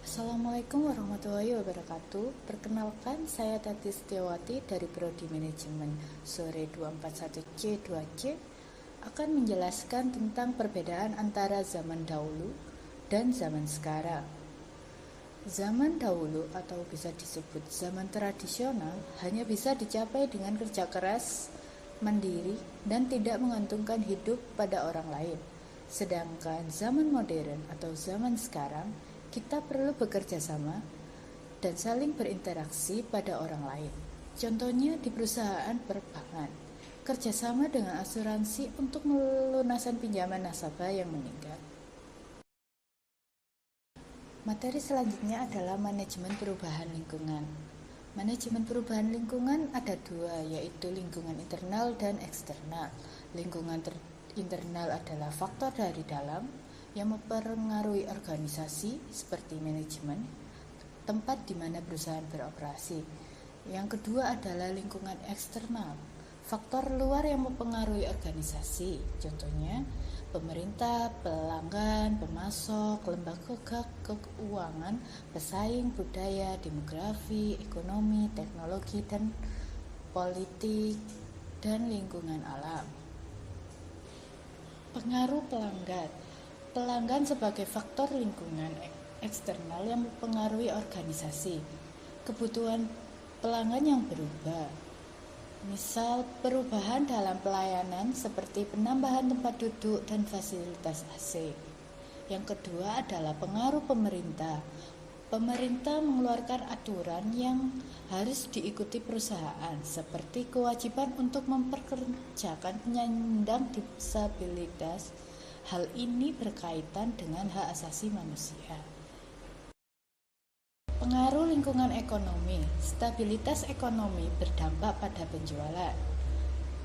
Assalamualaikum warahmatullahi wabarakatuh. Perkenalkan, saya Tati Setiawati dari Prodi Manajemen Sore 241C2C akan menjelaskan tentang perbedaan antara zaman dahulu dan zaman sekarang. Zaman dahulu atau bisa disebut zaman tradisional hanya bisa dicapai dengan kerja keras, mandiri, dan tidak mengantungkan hidup pada orang lain. Sedangkan zaman modern atau zaman sekarang, kita perlu bekerja sama dan saling berinteraksi pada orang lain. Contohnya di perusahaan perbankan, kerjasama dengan asuransi untuk melunasan pinjaman nasabah yang meninggal. Materi selanjutnya adalah manajemen perubahan lingkungan. Manajemen perubahan lingkungan ada dua, yaitu lingkungan internal dan eksternal. Lingkungan internal adalah faktor dari dalam yang mempengaruhi organisasi seperti manajemen, tempat di mana perusahaan beroperasi. Yang kedua adalah lingkungan eksternal, faktor luar yang mempengaruhi organisasi, contohnya pemerintah, pelanggan, pemasok, lembaga keuangan, pesaing, budaya, demografi, ekonomi, teknologi, dan politik, dan lingkungan alam. Pengaruh pelanggan. Pelanggan sebagai faktor lingkungan eksternal yang mempengaruhi organisasi. Kebutuhan pelanggan yang berubah. Misal perubahan dalam pelayanan seperti penambahan tempat duduk dan fasilitas AC. Yang kedua adalah pengaruh pemerintah. Pemerintah mengeluarkan aturan yang harus diikuti perusahaan seperti kewajiban untuk memperkerjakan penyandang disabilitas. Hal ini berkaitan dengan hak asasi manusia. Pengaruh lingkungan ekonomi. Stabilitas ekonomi berdampak pada penjualan.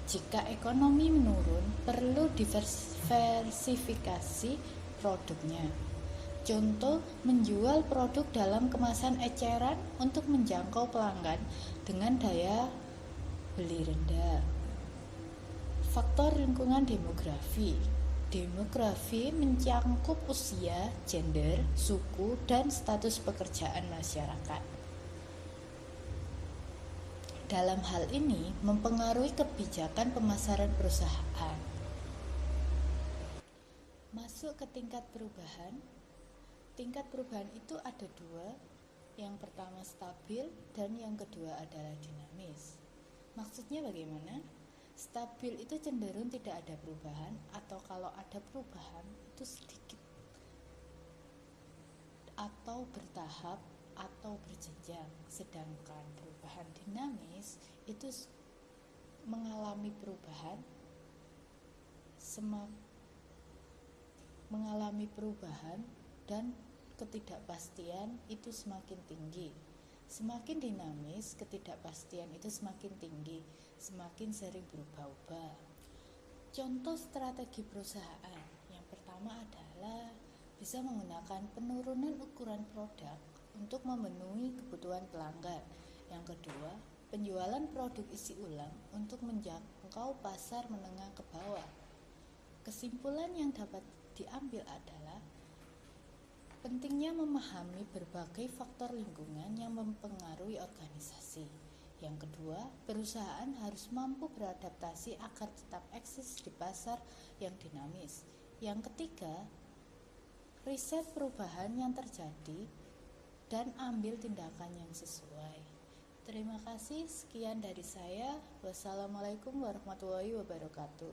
Jika ekonomi menurun, perlu diversifikasi produknya. Contoh, menjual produk dalam kemasan eceran untuk menjangkau pelanggan dengan daya beli rendah. Faktor lingkungan demografi. Demografi mencangkup usia, gender, suku, dan status pekerjaan masyarakat. Dalam hal ini mempengaruhi kebijakan pemasaran perusahaan. Masuk ke tingkat perubahan. Tingkat perubahan itu ada dua. Yang pertama stabil dan yang kedua adalah dinamis. Maksudnya bagaimana? Stabil itu cenderung tidak ada perubahan, atau kalau ada perubahan itu sedikit atau bertahap atau berjenjang. Sedangkan perubahan dinamis itu mengalami perubahan dan ketidakpastian itu semakin tinggi. Semakin dinamis, ketidakpastian itu semakin tinggi, semakin sering berubah-ubah. Contoh strategi perusahaan yang pertama adalah bisa menggunakan penurunan ukuran produk untuk memenuhi kebutuhan pelanggan. Yang kedua, penjualan produk isi ulang untuk menjangkau pasar menengah ke bawah. Kesimpulan yang dapat diambil adalah pentingnya memahami berbagai faktor lingkungan yang mempengaruhi organisasi. Yang kedua, perusahaan harus mampu beradaptasi agar tetap eksis di pasar yang dinamis. Yang ketiga, riset perubahan yang terjadi dan ambil tindakan yang sesuai. Terima kasih, sekian dari saya. Wassalamualaikum warahmatullahi wabarakatuh.